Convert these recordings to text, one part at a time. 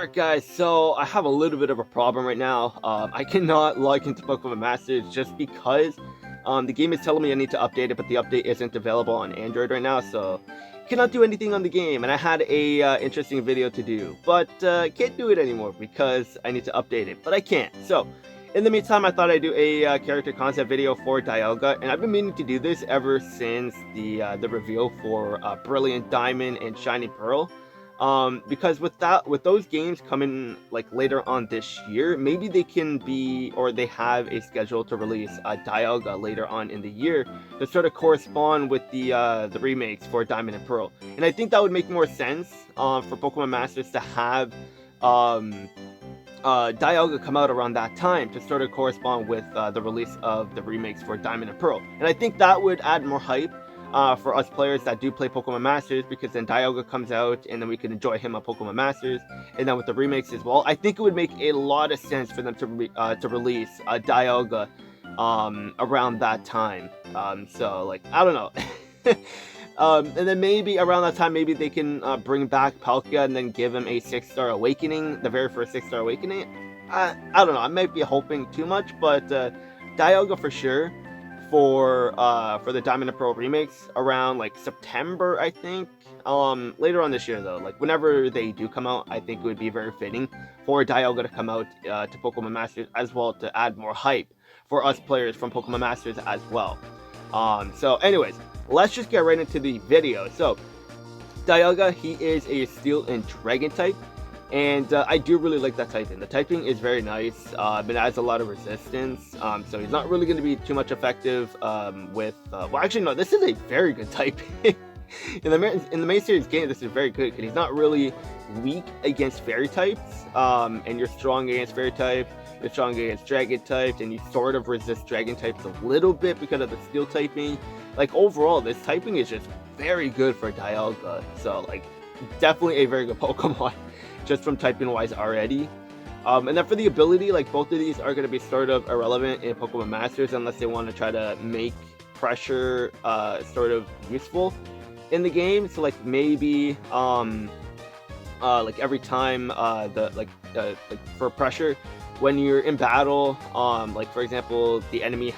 Alright guys, so I have a little bit of a problem right now. I cannot log into Pokémon Masters just because the game is telling me I need to update it, but the update isn't available on Android right now, so cannot do anything on the game. And I had a interesting video to do, but can't do it anymore because I need to update it, but I can't. So in the meantime, I thought I'd do a character concept video for Dialga, and I've been meaning to do this ever since the reveal for Brilliant Diamond and Shiny Pearl. Because with those games coming like later on this year, maybe they can be, or they have a schedule to release Dialga later on in the year to sort of correspond with the remakes for Diamond and Pearl. And I think that would make more sense for Pokemon Masters to have Dialga come out around that time to sort of correspond with the release of the remakes for Diamond and Pearl. And I think that would add more hype for us players that do play Pokemon Masters, because then Dialga comes out and then we can enjoy him at Pokemon Masters, and then with the remakes as well. I think it would make a lot of sense for them to release Dialga around that time. So like, I don't know. And then maybe around that time, maybe they can bring back Palkia and then give him a 6-star awakening, the very first 6-star awakening. I don't know, I might be hoping too much, but Dialga for sure for the Diamond and Pearl remakes around like September, I think. Later on this year though, like whenever they do come out, I think it would be very fitting for Dialga to come out to Pokemon Masters as well, to add more hype for us players from Pokemon Masters as well. So anyways, let's just get right into the video. So Dialga, he is a Steel and Dragon type, and I do really like that typing. The typing is very nice. It adds a lot of resistance, so he's not really going to be too much effective with... well, actually, no, this is a very good typing. in the main series game, this is very good, because he's not really weak against fairy types, and you're strong against fairy types, you're strong against dragon types, and you sort of resist dragon types a little bit because of the steel typing. Like, overall, this typing is just very good for Dialga, so, like, definitely a very good Pokemon, just from typing wise already. And then for the ability, like, both of these are going to be sort of irrelevant in Pokemon Masters unless they want to try to make pressure sort of useful in the game. So like maybe like every time like for pressure, when you're in battle, like for example the enemy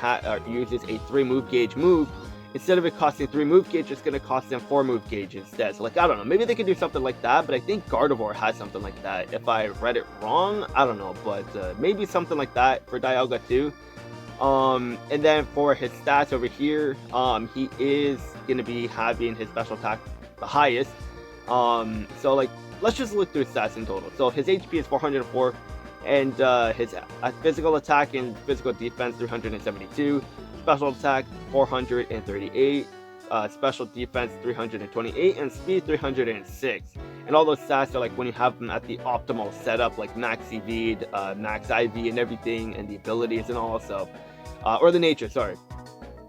uses a 3 move gauge move, instead of it costing 3 move gauge, it's going to cost them 4 move gauge instead. So like, I don't know, maybe they could do something like that, but I think Gardevoir has something like that. If I read it wrong, I don't know, but maybe something like that for Dialga too. And then for his stats over here, he is going to be having his special attack the highest. So like, let's just look through his stats in total. So his HP is 404, and his physical attack and physical defense 372. Special attack 438, special defense 328, and speed 306. And all those stats are like when you have them at the optimal setup, like max EV, max IV, and everything, and the abilities and all. So, or the nature, sorry.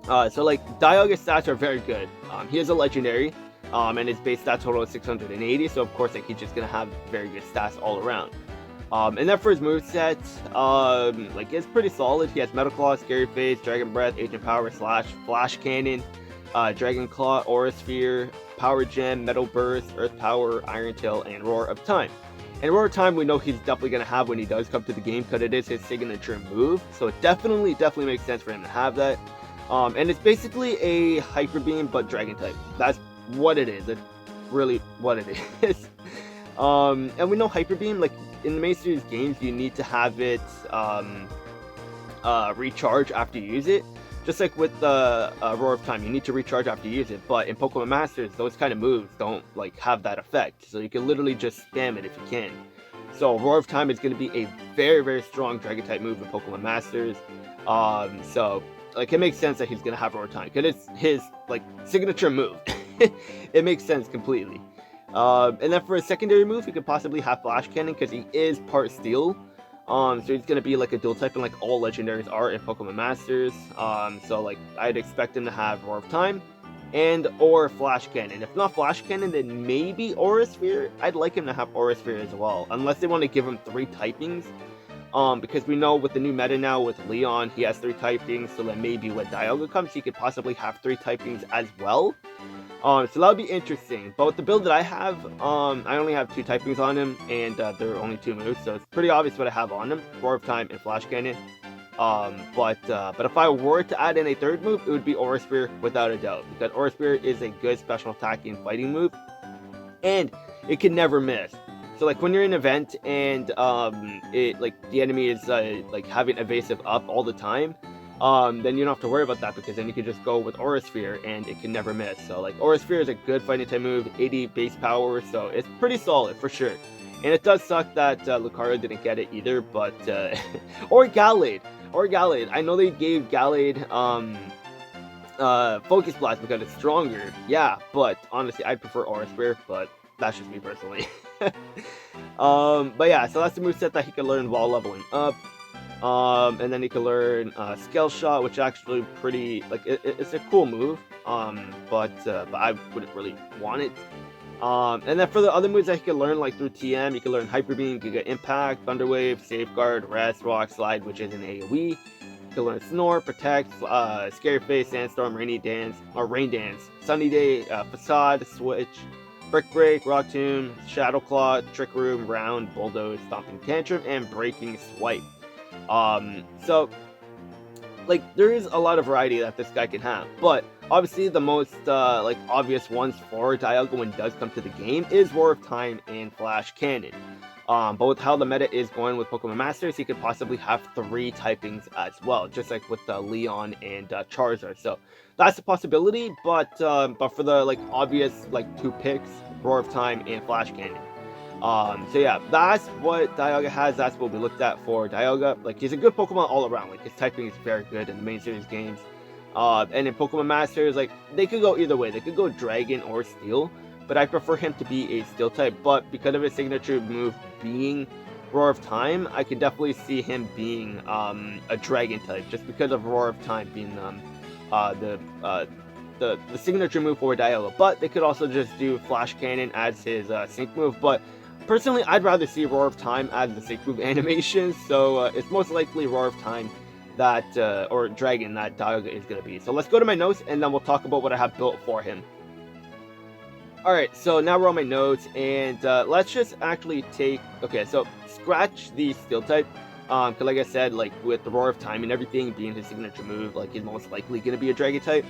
So like Dialga's stats are very good. He is a legendary, and his base stat total is 680. So of course, like he's just gonna have very good stats all around. And then for his moveset, like it's pretty solid. He has Metal Claw, Scary Face, Dragon Breath, Agent Power, Slash, Flash Cannon, Dragon Claw, Aura Sphere, Power Gem, Metal Burst, Earth Power, Iron Tail, and Roar of Time. And Roar of Time we know he's definitely going to have when he does come to the game, because it is his signature move. So it definitely makes sense for him to have that. And it's basically a Hyper Beam, but Dragon type. That's what it is. That's really what it is. And we know Hyper Beam, like, in the main series games, you need to have it recharge after you use it. Just like with the Roar of Time, you need to recharge after you use it. But in Pokemon Masters, those kind of moves don't like have that effect. So you can literally just spam it if you can. So Roar of Time is going to be a very strong Dragon type move in Pokemon Masters. So like it makes sense that he's going to have Roar of Time, because it's his like signature move. It makes sense completely. And then for a secondary move, he could possibly have Flash Cannon, because he is part Steel. So he's going to be like a dual type, and like all legendaries are in Pokemon Masters. So like I'd expect him to have Roar of Time or Flash Cannon. If not Flash Cannon, then maybe Aura Sphere. I'd like him to have Aura Sphere as well, unless they want to give him 3 typings. Because we know with the new meta now with Leon, he has 3 typings, so then maybe when Dialga comes, he could possibly have 3 typings as well. So that'll be interesting. But with the build that I have, I only have 2 typings on him, and there are only 2 moves, so it's pretty obvious what I have on him: Roar of Time and Flash Cannon. But if I were to add in a 3rd move, it would be Aura Spear without a doubt, because Aura Spear is a good special attacking fighting move, and it can never miss. So like when you're in an event and it like the enemy is like having evasive up all the time, then you don't have to worry about that, because then you can just go with Aura Sphere and it can never miss. So like Aura Sphere is a good fighting type move, 80 base power, so it's pretty solid for sure. And it does suck that Lucario didn't get it either, but or Gallade. I know they gave Gallade Focus Blast because it's stronger, yeah, but honestly I'd prefer Aura Sphere, but that's just me personally. But yeah, so that's the moveset that he can learn while leveling up. And then he can learn Scale Shot, which actually pretty, like, it's a cool move, but I wouldn't really want it. And then for the other moves that he can learn, like through TM, he can learn Hyper Beam, Giga Impact, Thunder Wave, Safeguard, Rest, Rock Slide, which is an AoE. He can learn Snore, Protect, Scary Face, Sandstorm, Rainy Dance, or Rain Dance, Sunny Day, Facade, Switch, Brick Break, Rock Tomb, Shadow Claw, Trick Room, Round, Bulldoze, Stomping Tantrum, and Breaking Swipe. So like there is a lot of variety that this guy can have, but obviously the most like obvious ones for Dialga when it does come to the game is Roar of Time and Flash Cannon. But with how the meta is going with Pokemon Masters, he could possibly have 3 typings as well, just like with Leon and Charizard. So that's a possibility, but for the like obvious like 2 picks, Roar of Time and Flash Cannon. So yeah, that's what Dialga has. That's what we looked at for Dialga. Like, he's a good Pokemon all around. Like, his typing is very good in the main series games. And in Pokemon Masters, like, they could go either way. They could go Dragon or Steel, but I prefer him to be a Steel type. But because of his signature move being Roar of Time, I could definitely see him being a Dragon type, just because of Roar of Time being the signature move for Dialga. But they could also just do Flash Cannon as his sync move. But personally, I'd rather see Roar of Time as the sync move animation, so it's most likely Roar of Time that, or Dragon, that Dialga is going to be. So let's go to my notes, and then we'll talk about what I have built for him. Alright, so now we're on my notes, and let's just actually take, okay, so scratch the Steel type, because like I said, like with the Roar of Time and everything being his signature move, like he's most likely going to be a Dragon type.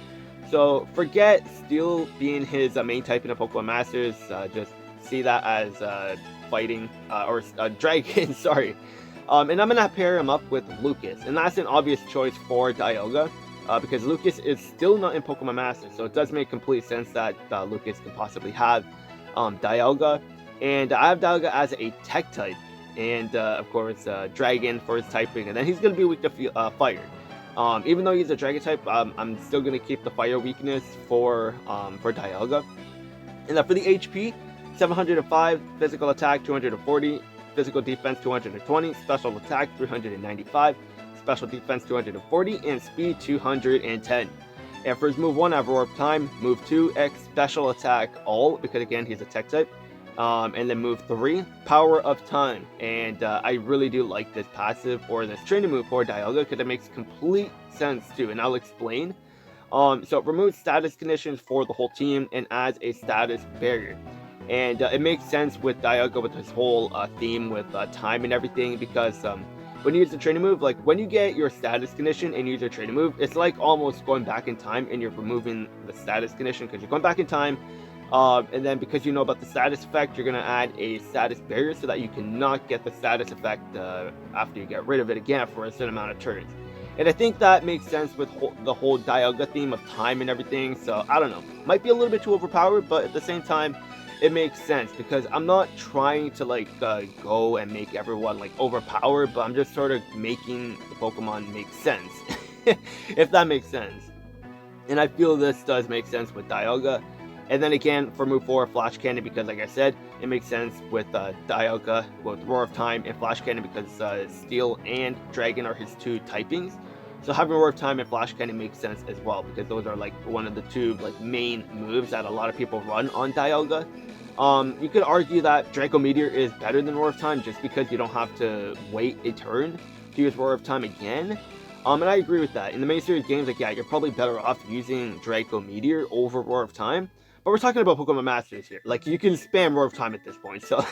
So forget Steel being his main type in a Pokemon Masters, just see that as fighting, or Dragon, sorry. And I'm going to pair him up with Lucas, and that's an obvious choice for Dialga, because Lucas is still not in Pokemon Masters, so it does make complete sense that Lucas can possibly have Dialga. And I have Dialga as a Tech type, and of course Dragon for his typing, and then he's going to be weak to Fire. Even though he's a Dragon type, I'm still going to keep the Fire weakness for Dialga. And then for the HP, 705, Physical Attack 240, Physical Defense 220, Special Attack 395, Special Defense 240, and Speed 210. And for his move 1, I have Roar of Time, move 2, X Special Attack all, because again, he's a Tech type. And then move 3, Power of Time. And I really do like this passive, or this training move for Dialga, because it makes complete sense too, and I'll explain. So it removes status conditions for the whole team and adds a status barrier. And it makes sense with Dialga, with his whole theme with time and everything, because when you use the training move, like when you get your status condition and use your training move, it's like almost going back in time, and you're removing the status condition because you're going back in time. And then because you know about the status effect, you're going to add a status barrier so that you cannot get the status effect after you get rid of it again for a certain amount of turns. And I think that makes sense with the whole Dialga theme of time and everything, so I don't know. Might be a little bit too overpowered, but at the same time, it makes sense, because I'm not trying to like go and make everyone like overpowered, but I'm just sort of making the Pokemon make sense, if that makes sense. And I feel this does make sense with Dialga. And then again, for move 4, Flash Cannon, because like I said, it makes sense with Dialga, with Roar of Time and Flash Cannon, because Steel and Dragon are his 2 typings. So having Roar of Time and Flash Cannon makes sense as well, because those are like one of the 2 like main moves that a lot of people run on Dialga. You could argue that Draco Meteor is better than Roar of Time, just because you don't have to wait a turn to use Roar of Time again. And I agree with that. In the main series games, like, yeah, you're probably better off using Draco Meteor over Roar of Time. But we're talking about Pokemon Masters here. Like, you can spam Roar of Time at this point, so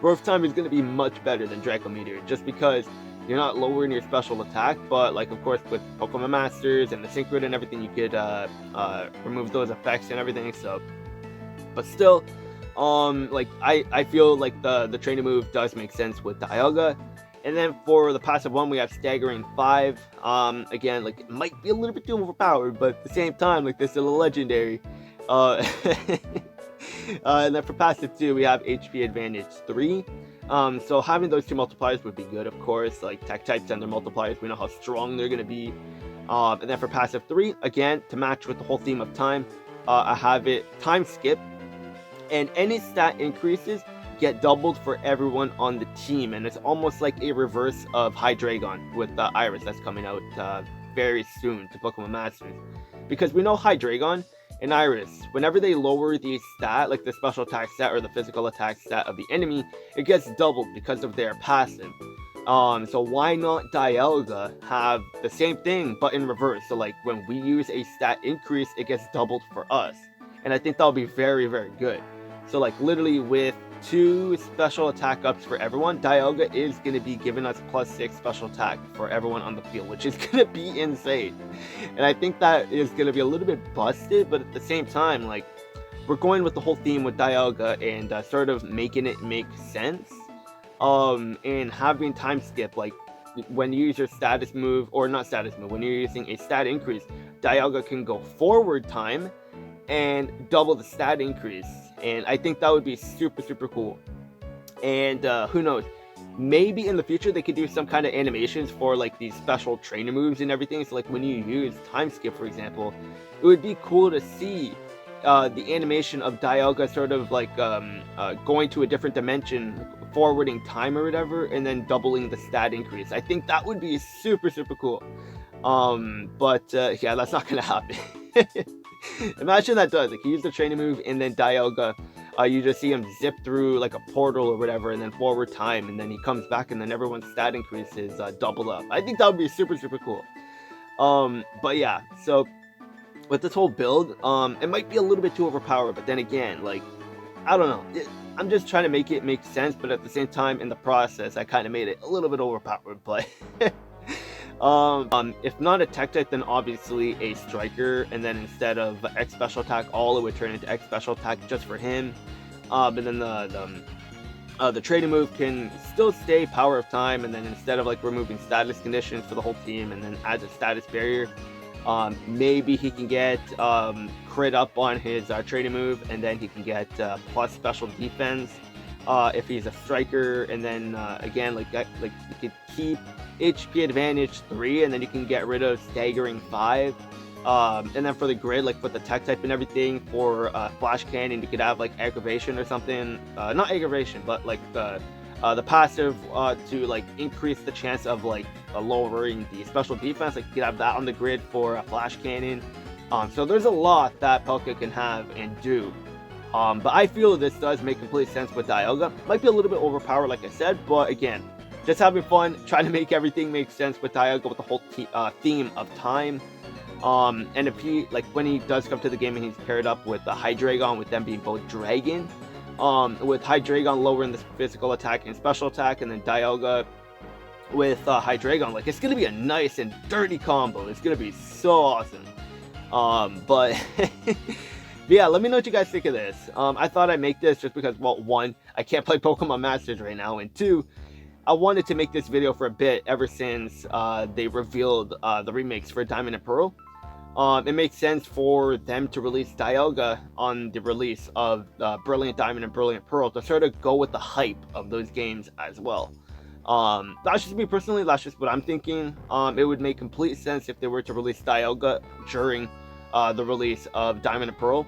Roar of Time is going to be much better than Draco Meteor, just because you're not lowering your special attack, but like, of course, with Pokemon Masters and the Sync Grid and everything, you could remove those effects and everything. So, but still, like, I feel like the training move does make sense with Dialga. And then for the passive one, we have Staggering 5. Again, like, it might be a little bit too overpowered, but at the same time, like, this is a legendary. And then for passive 2, we have HP Advantage 3. So having those two multipliers would be good, of course. Like, tech types and their multipliers, we know how strong they're going to be. And then for passive 3, again, to match with the whole theme of time, I have it Time Skip. And any stat increases get doubled for everyone on the team. And it's almost like a reverse of Hydreigon with Iris that's coming out very soon to Pokemon Masters. Because we know Hydreigon and Iris, whenever they lower the stat, like the special attack stat or the physical attack stat of the enemy, it gets doubled because of their passive. So why not Dialga have the same thing but in reverse? So like, when we use a stat increase, it gets doubled for us. And I think that'll be very, very good. So like, literally with 2 special attack ups for everyone, Dialga is going to be giving us +6 special attack for everyone on the field, which is going to be insane. And I think that is going to be a little bit busted, but at the same time, like, we're going with the whole theme with Dialga and sort of making it make sense. And having Time Skip, like, when you use your status move, or not status move, when you're using a stat increase, Dialga can go forward time and double the stat increase. And I think that would be super, super cool. And who knows, maybe in the future they could do some kind of animations for like these special trainer moves and everything. So like, when you use Time Skip, for example, it would be cool to see the animation of Dialga sort of like going to a different dimension, forwarding time or whatever, and then doubling the stat increase. I think that would be super, super cool. But yeah, that's not gonna happen. Imagine that does, like, you use the training move and then Dialga, you just see him zip through like a portal or whatever, and then forward time, and then he comes back, and then everyone's stat increase is doubled up. I think that would be super, super cool. But yeah, so with this whole build, it might be a little bit too overpowered, but then again, like, I don't know, I'm just trying to make it make sense, but at the same time, in the process, I kind of made it a little bit overpowered. But if not a tech type, then obviously a striker, and then instead of X special attack, all it would turn into X special attack just for him. And then the training move can still stay Power of Time, and then instead of like removing status conditions for the whole team, and then adds a status barrier, maybe he can get crit up on his training move, and then he can get plus special defense if he's a striker. And then again, like you could keep HP Advantage 3, and then you can get rid of Staggering 5. And then for the grid, like with the tech type and everything, for Flash Cannon, you could have like Aggravation or something. Not Aggravation, but like the passive to like increase the chance of like lowering the special defense. Like, you could have that on the grid for a Flash Cannon. So there's a lot that Pelka can have and do. But I feel this does make complete sense with Dialga. Might be a little bit overpowered, like I said, but again, just having fun, trying to make everything make sense with Dialga, with the whole theme of time. And if he, like, when he does come to the game and he's paired up with the Hydreigon, with them being both Dragon, with Hydreigon lowering the physical attack and special attack, and then Dialga with Hydreigon, like, it's gonna be a nice and dirty combo. It's gonna be so awesome. But yeah, let me know what you guys think of this. I thought I'd make this just because, well, 1, I can't play Pokemon Masters right now, and 2, I wanted to make this video for a bit ever since they revealed the remakes for Diamond and Pearl. It makes sense for them to release Dialga on the release of Brilliant Diamond and Brilliant Pearl, to sort of go with the hype of those games as well. That's just me personally, that's just what I'm thinking. It would make complete sense if they were to release Dialga during the release of Diamond and Pearl,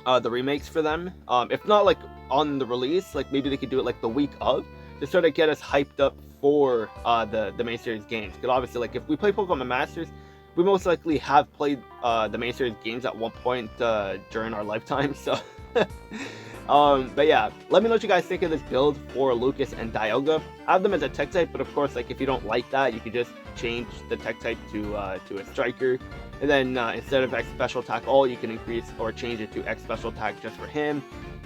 the remakes for them. If not like on the release, like maybe they could do it like the week of, to sort of get us hyped up for the main series games. Because obviously, like, if we play Pokemon Masters, we most likely have played the main series games at one point during our lifetime. So But yeah, let me know what you guys think of this build for Lucas and Dialga. I have them as a tech type, but of course, like if you don't like that, you could just change the tech type to a striker, and then instead of X special attack all, you can increase or change it to X special attack just for him.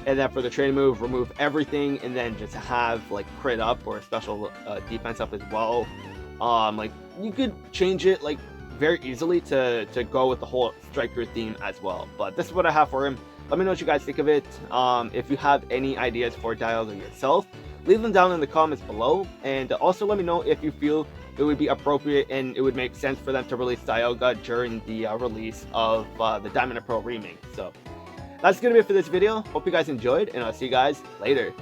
And then for the training move, remove everything, and then just have like crit up or special defense up as well. Like you could change it like very easily to go with the whole striker theme as well. But this is what I have for him. Let me know what you guys think of it. If you have any ideas for Dialga yourself, leave them down in the comments below. And also let me know if you feel it would be appropriate and it would make sense for them to release Dialga during the release of the Diamond and Pearl remake. So that's going to be it for this video. Hope you guys enjoyed, and I'll see you guys later.